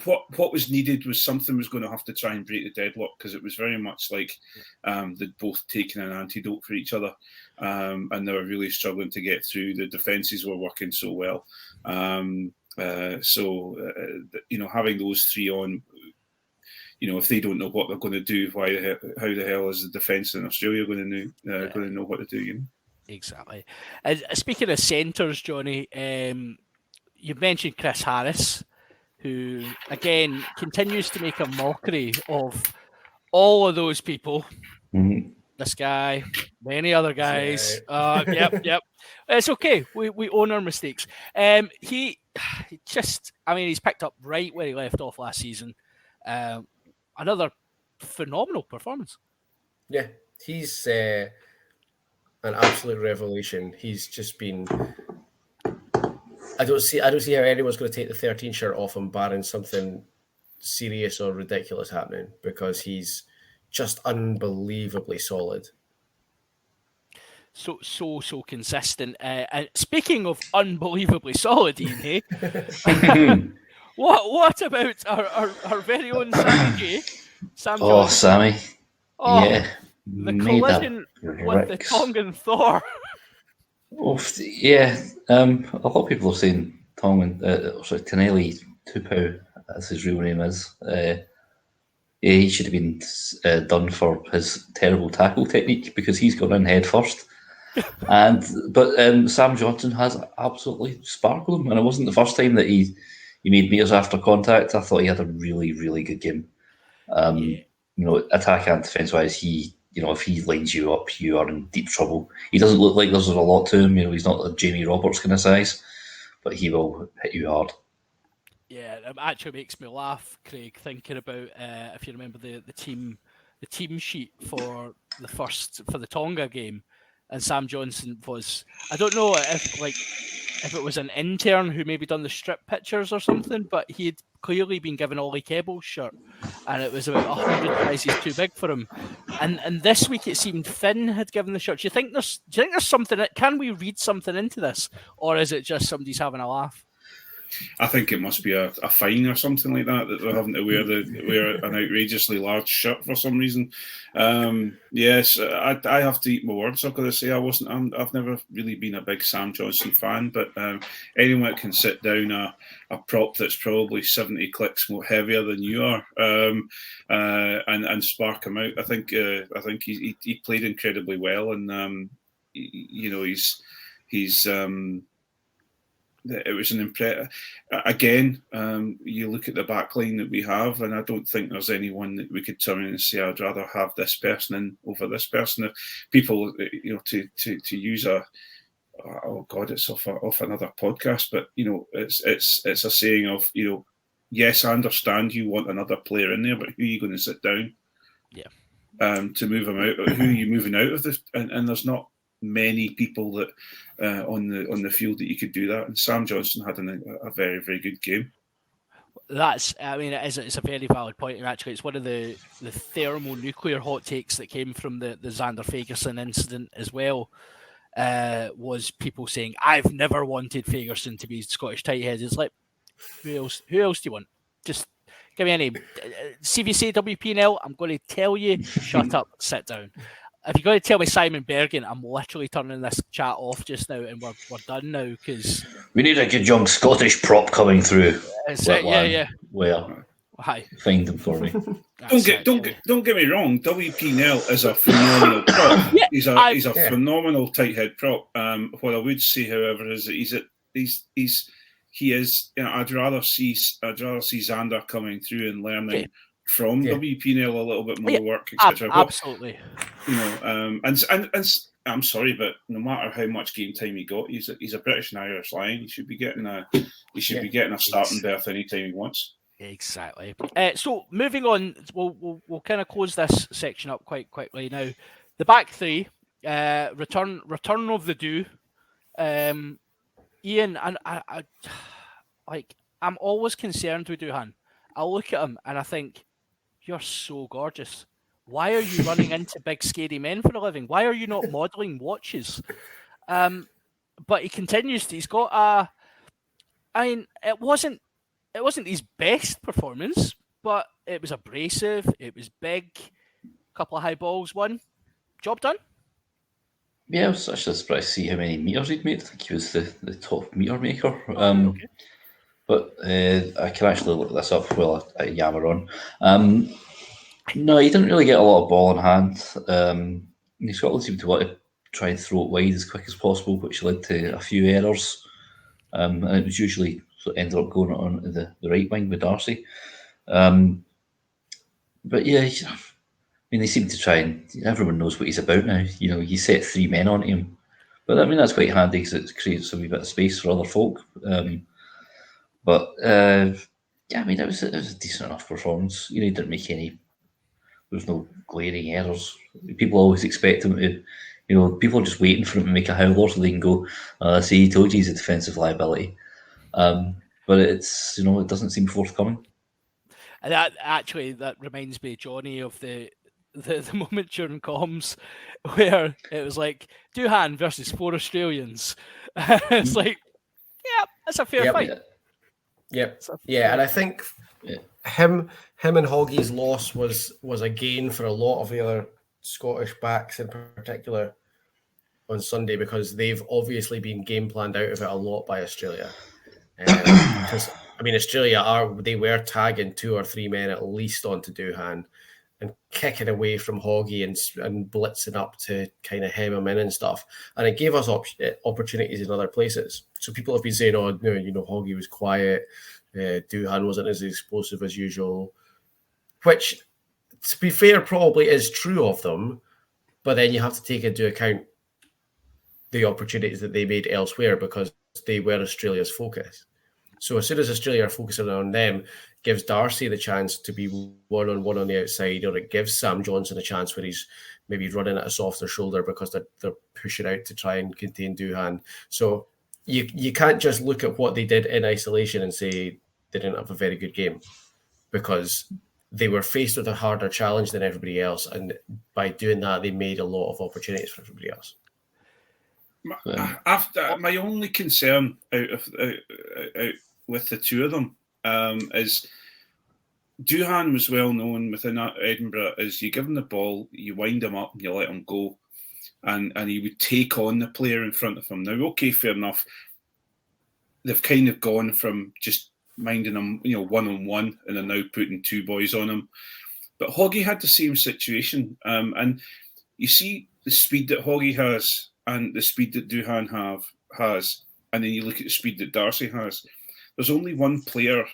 What was needed was something was going to have to try and break the deadlock, because it was very much like they'd both taken an antidote for each other, and they were really struggling to get through. The defences were working so well. Having those three on, if they don't know what they're going to do, how the hell is the defence in Australia going to know what to do? Exactly. Speaking of centres, Johnny, you mentioned Chris Harris, who again continues to make a mockery of all of those people. Mm-hmm. This guy, many other guys. Yep. It's okay. We own our mistakes. He just, he's picked up right where he left off last season. Another phenomenal performance. Yeah, he's an absolute revelation. He's just been. I don't see how anyone's going to take the 13 shirt off him, barring something serious or ridiculous happening, because he's just unbelievably solid. So consistent. And speaking of unbelievably solid, Ian, what about our very own Sammy J? Sam Jones? Sammy. Oh, yeah. The collision with the Tongan Thor. Yeah. A lot of people are saying Taneli Tupou, as his real name is. He should have been done for his terrible tackle technique, because he's gone in head first. But Sam Johnson has absolutely sparkled him, and it wasn't the first time that he made meters after contact. I thought he had a really, really good game. Attack and defence wise, if he lines you up, you are in deep trouble. He doesn't look like there's a lot to him. He's not a Jamie Roberts kind of size, but he will hit you hard. Yeah, it actually makes me laugh, Craig, thinking about if you remember the team sheet for the Tonga game, and Sam Johnson was, I don't know if it was an intern who maybe done the strip pictures or something, but he had clearly been given Ollie Kebble's shirt, and it was about 100 sizes too big for him. And this week it seemed Finn had given the shirt. Do you think there's something? Can we read something into this, or is it just somebody's having a laugh? I think it must be a fine or something like that they're having to wear an outrageously large shirt for some reason. Yes, I have to eat my words. I've got to say I've never really been a big Sam Johnson fan, but anyone that can sit down a prop that's probably 70 clicks more heavier than you are and spark him out. I think he played incredibly well, and he's. It was an impressive. Again, you look at the back line that we have, and I don't think there's anyone that we could turn in and say, I'd rather have this person in over this person. If people, to use it's off another podcast, but it's a saying of, yes, I understand you want another player in there, but who are you going to sit down? Yeah. To move him out, who are you moving out of this? And there's not many people that on the field that you could do that, and Sam Johnson had a very, very good game. It's a very valid point, and actually it's one of the thermonuclear hot takes that came from the Zander Fagerson incident as well, was people saying, I've never wanted Fagerson to be Scottish tight head. It's like, who else do you want? Just give me a name. CVC WPNL, I'm going to tell you, shut up, sit down. If you're going to tell me Simon Bergen, I'm literally turning this chat off just now, and we're done now, because we need a good young Scottish prop coming through. Yeah. Where? Hi. Find them for me. Don't get me wrong. WP is a phenomenal prop. Yeah, He's a phenomenal tight head prop. What I would say, however, is that he is. I'd rather see Zander coming through and learning from WP a little bit more work, etc. Absolutely. And I'm sorry, but no matter how much game time he got, he's a British and Irish Lion. He should be getting a starting berth anytime he wants. Exactly. So moving on, we'll kind of close this section up quite quickly now. The back three, return of the do. Ian, and I I'm always concerned with Duhan. I look at him and I think, you're so gorgeous. Why are you running into big scary men for a living? Why are you not modelling watches? But he continues. He's got a. I mean, it wasn't his best performance, but it was abrasive. It was big. Couple of high balls, won. Job done. Yeah, I was actually surprised to see how many meters he'd made. I think he was the top meter maker. Okay. But I can actually look this up while I yammer on. No, he didn't really get a lot of ball in hand. Scotland seemed to want to try and throw it wide as quick as possible, which led to a few errors. And it was usually ended up going on the right wing with Darcy. But yeah, I mean, they seem to try and everyone knows what he's about now. You set 3 men onto him. But I mean, that's quite handy because it creates a wee bit of space for other folk. Yeah, I mean, it was a decent enough performance. He didn't make any. There's no glaring errors. People always expect him to. People are just waiting for him to make a howler so they can go, see, he told you he's a defensive liability. But it's, it doesn't seem forthcoming. And that reminds me, Johnny, of the moment during comms where it was like Duhan versus 4 Australians. It's like, yeah, that's a fair fight. Yep. Yeah, and I think him and Hoggy's loss was a gain for a lot of the other Scottish backs in particular on Sunday, because they've obviously been game planned out of it a lot by Australia. Because Australia were tagging 2 or 3 men at least onto Duhan and kicking away from Hoggy and blitzing up to kind of hem him in and stuff. And it gave us opportunities in other places. So people have been saying, Hoggy was quiet, Duhan wasn't as explosive as usual, which, to be fair, probably is true of them. But then you have to take into account the opportunities that they made elsewhere, because they were Australia's focus. So as soon as Australia are focusing on them, it gives Darcy the chance to be one-on-one on the outside, or it gives Sam Johnson a chance where he's maybe running at a softer shoulder because they're pushing out to try and contain Duhan. So you can't just look at what they did in isolation and say they didn't have a very good game, because they were faced with a harder challenge than everybody else. And by doing that, they made a lot of opportunities for everybody else. My only concern out with the two of them is Duhan was well known within Edinburgh as you give him the ball, you wind him up and you let him go, and he would take on the player in front of him. Now, okay, fair enough. They've kind of gone from just minding him, one-on-one, and are now putting 2 boys on him. But Hoggy had the same situation, and you see the speed that Hoggy has and the speed that Duhan has, and then you look at the speed that Darcy has. There's only one player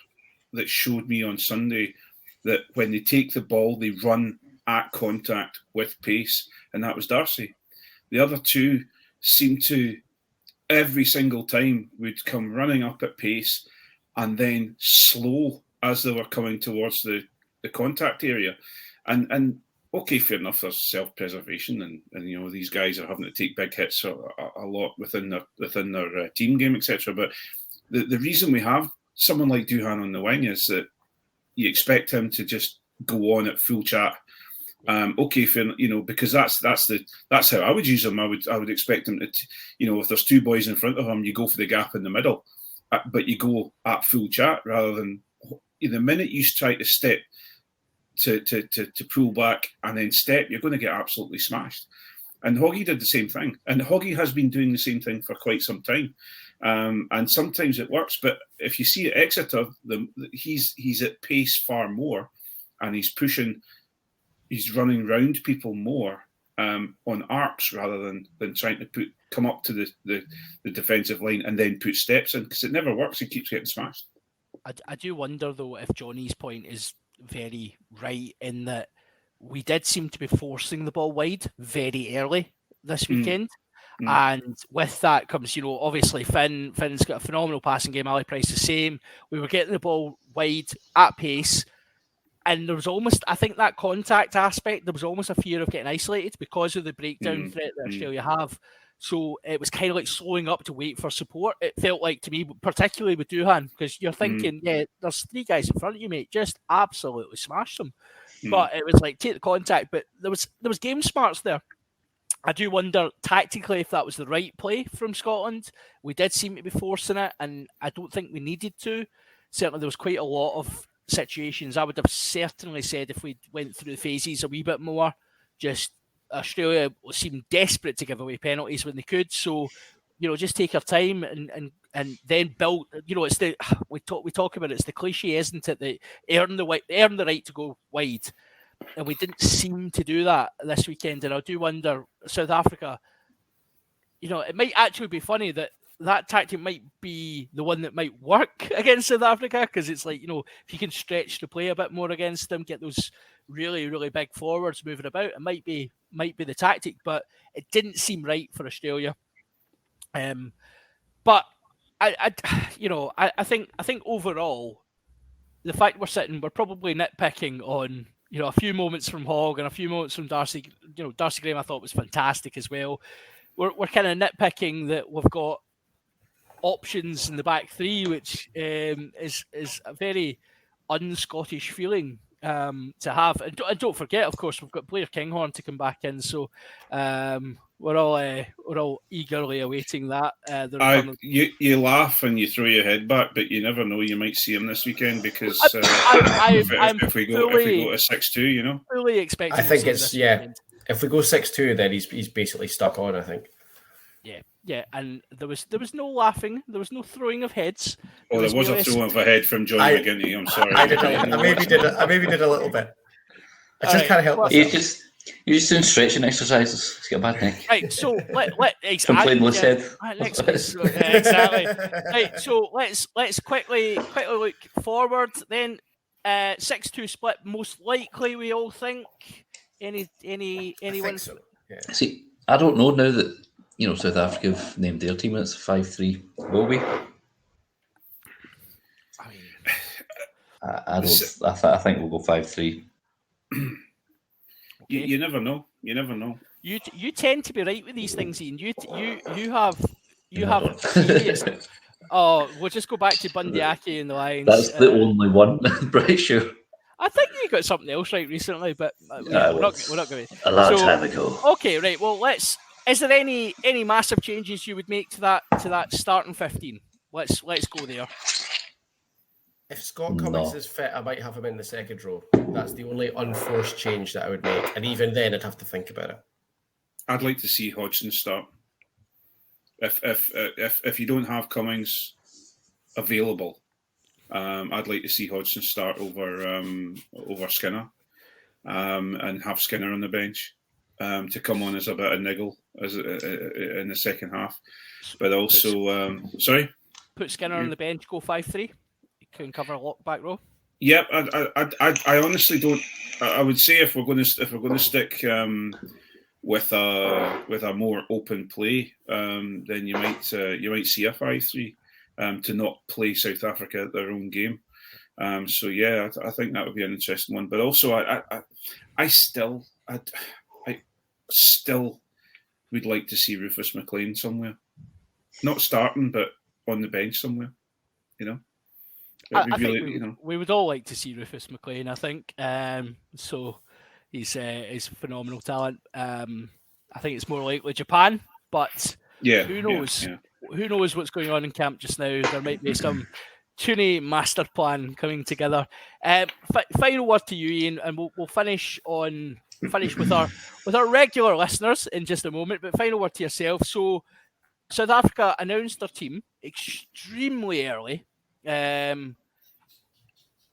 that showed me on Sunday that when they take the ball, they run at contact with pace, and that was Darcy. The other 2 seem to, every single time, would come running up at pace and then slow as they were coming towards the contact area. And okay, fair enough, there's self-preservation, and these guys are having to take big hits a lot within their team game, etc. But the reason we have someone like Duhan on the wing is that you expect him to just go on at full chat. Okay, fair, because that's how I would use him. I would expect him to, if there's 2 boys in front of him, you go for the gap in the middle, but you go at full chat rather than the minute you try to step to pull back and then step, you're going to get absolutely smashed. And Hoggy did the same thing, and Hoggy has been doing the same thing for quite some time. And sometimes it works, but if you see at Exeter, he's at pace far more, and he's running round people more on arcs rather than trying to come up to the defensive line and then put steps in, because it never works. He keeps getting smashed. I do wonder, though, if Johnny's point is very right in that we did seem to be forcing the ball wide very early this weekend. And with that comes, obviously Finn's got a phenomenal passing game. Ali Price the same. We were getting the ball wide at pace. And there was almost, I think, that contact aspect, there was almost a fear of getting isolated because of the breakdown threat that Australia have. So it was kind of like slowing up to wait for support. It felt like to me, particularly with Duhan, because you're thinking, yeah, there's 3 guys in front of you, mate. Just absolutely smash them. But it was like, take the contact. But there was game smarts there. I do wonder tactically if that was the right play from Scotland. We did seem to be forcing it, and I don't think we needed to. Certainly, there was quite a lot of situations. I would have certainly said if we went through the phases a wee bit more, just Australia seemed desperate to give away penalties when they could. So, just take our time and then build. It's the we talk about it. It's the cliche, isn't it? That earn the right to go wide. And we didn't seem to do that this weekend. And I do wonder, South Africa, it might actually be funny that tactic might be the one that might work against South Africa, because it's like, if you can stretch the play a bit more against them, get those really, really big forwards moving about, it might be the tactic, but it didn't seem right for Australia. But I think overall, the fact we're probably nitpicking on a few moments from Hogg and a few moments from Darcy. Darcy Graham I thought was fantastic as well. We're kind of nitpicking that we've got options in the back 3, which is a very un-Scottish feeling to have. And don't forget, of course, we've got Blair Kinghorn to come back in, so we're all eagerly awaiting that. You laugh and you throw your head back, but you never know. You might see him this weekend because if we go to 6-2, fully expecting. I think it's if we go 6-2, then he's basically stuck on. I think. Yeah, and there was no laughing, there was no throwing of heads. There was a throwing of a head from John McGinty. I'm sorry. I maybe did a little bit. I just can't help myself. You're just doing stretching exercises. It's got a bad neck. Right, so let playing with head. Exactly. Right, so let's quickly look forward. Then 6-2 split, most likely, we all think. Anyone? So. Yeah. See, I don't know now that South Africa have named their team and it's 5-3. Will we? I think we'll go 5-3. You never know. You tend to be right with these things, Ian. You have serious. Oh, we'll just go back to Bundyaki and the Lions. That's the only one, I'm pretty sure. I think you got something else right recently, but we're not going to. A long time ago. Okay, right. Well, is there any massive changes you would make to that starting 15? Let's go there. If Scott Cummings is fit, I might have him in the second row. That's the only unforced change that I would make, and even then, I'd have to think about it. I'd like to see Hodgson start. If you don't have Cummings available, I'd like to see Hodgson start over Skinner, and have Skinner on the bench to come on as a bit of niggle in the second half. But also, sorry, put Skinner on the bench, go 5-3. Can cover a lot back row. Yeah, I honestly don't. I would say if we're going to stick with a more open play, then you might see a 5-3 to not play South Africa at their own game. So yeah, I think that would be an interesting one. But also, I still would like to see Rufus McLean somewhere, not starting, but on the bench somewhere. We would all like to see Rufus McLean, I think. So he's phenomenal talent. I think it's more likely Japan, but who knows? Yeah. Who knows what's going on in camp just now? There might be some Toonie master plan coming together. Final word to you, Ian, and we'll finish with our regular listeners in just a moment. But final word to yourself. So South Africa announced their team extremely early.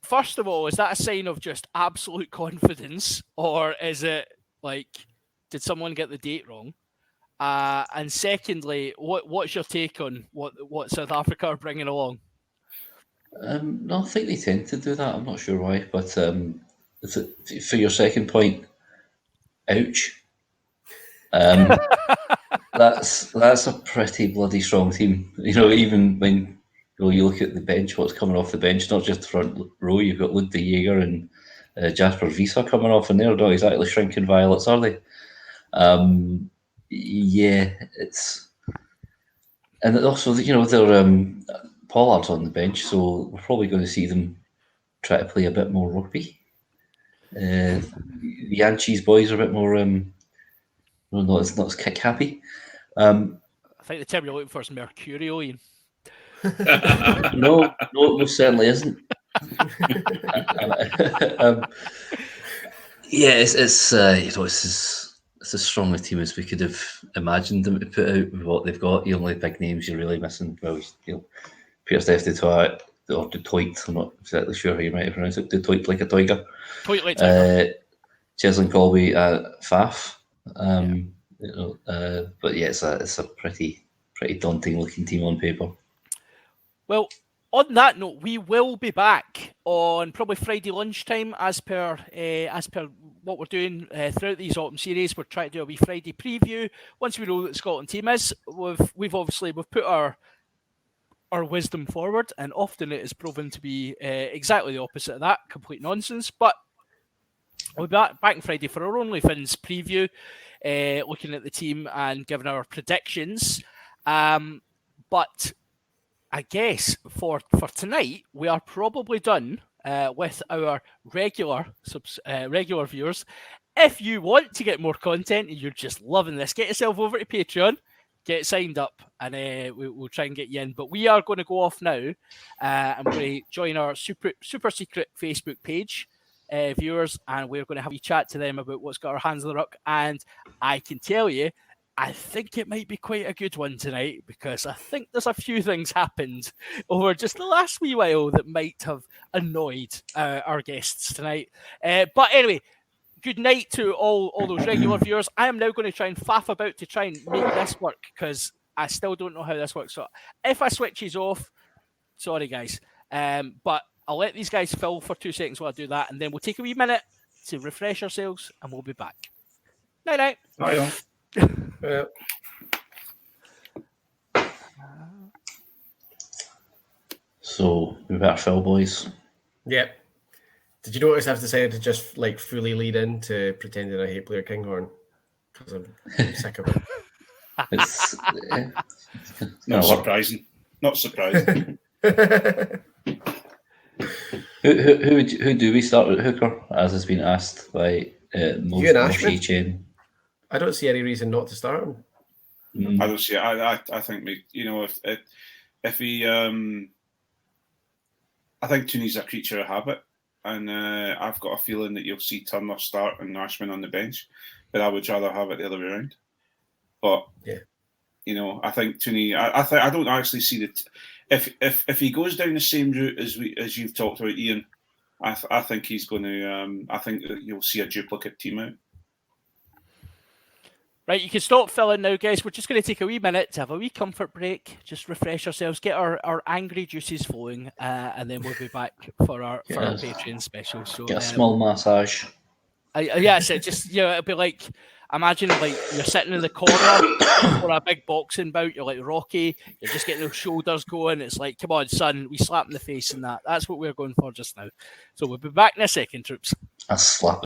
First of all, is that a sign of just absolute confidence, or is it like, did someone get the date wrong? And secondly, what's your take on what South Africa are bringing along? No, I think they tend to do that. I'm not sure why, but for your second point, ouch. That's a pretty bloody strong team. Even when you look at the bench, what's coming off the bench, not just the front row. You've got Ludwig Jaeger and Jasper Visa coming off, and they're not exactly shrinking violets, are they? Yeah, it's, and also they're Pollard's on the bench, so we're probably going to see them try to play a bit more rugby. The Yanchees boys are a bit more not as kick happy. I think the term you're looking for is mercurial, Ian. No, it most certainly isn't. Yeah, it's as strong a team as we could have imagined them to put out with what they've got. The only big names you're really missing, well, Pierre Steph Dutoit or Dutoit, I'm not exactly sure how you might pronounce it. Dutoit like a tiger. Toit like tiger. Cheslin Colby, Faf. But yeah, it's a pretty daunting looking team on paper. Well, on that note, we will be back on probably Friday lunchtime, as per what we're doing throughout these autumn series. We're trying to do a wee Friday preview. Once we know what the Scotland team is, we've put our wisdom forward, and often it is proven to be exactly the opposite of that, complete nonsense. But we'll be back on Friday for our OnlyFins preview, looking at the team and giving our predictions. But I guess for tonight, we are probably done with our regular viewers. If you want to get more content and you're just loving this, get yourself over to Patreon, get signed up, and we'll try and get you in. But we are going to go off now. I'm going to join our super secret Facebook page, viewers, and we're going to have a chat to them about what's got our hands on the rock. And I can tell you, I think it might be quite a good one tonight, because I think there's a few things happened over just the last wee while that might have annoyed our guests tonight. But anyway, good night to all those regular viewers. I am now going to try and faff about to try and make this work, because I still don't know how this works. So if I switches off, sorry guys. But I'll let these guys fill for 2 seconds while I do that, and then we'll take a wee minute to refresh ourselves, and we'll be back. Night. Bye on. So we better fill, boys. Yep. Did you notice I've decided to just like fully lead into pretending I hate Blair Kinghorn? Because I'm sick of it. It's Not surprising. Not surprising. Who do we start with? Hooker, as has been asked by Ashman? Chen. I don't see any reason not to start him. I don't see. I think if he, I think Tooney's a creature of habit, and I've got a feeling that you'll see Turner start and Ashman on the bench, but I would rather have it the other way around. But yeah, I think Tooney. I don't actually see that. If he goes down the same route as you've talked about, Ian, I think he's going to. I think that you'll see a duplicate team out. Right, you can stop filling now, guys. We're just going to take a wee minute to have a wee comfort break, just refresh ourselves, get our angry juices flowing, and then we'll be back for our Patreon special. So get a small massage. So just it'll be like, imagine like you're sitting in the corner for a big boxing bout. You're like Rocky. You're just getting those shoulders going. It's like, come on, son, we slap in the face and that. That's what we're going for just now. So we'll be back in a second, troops. A slap.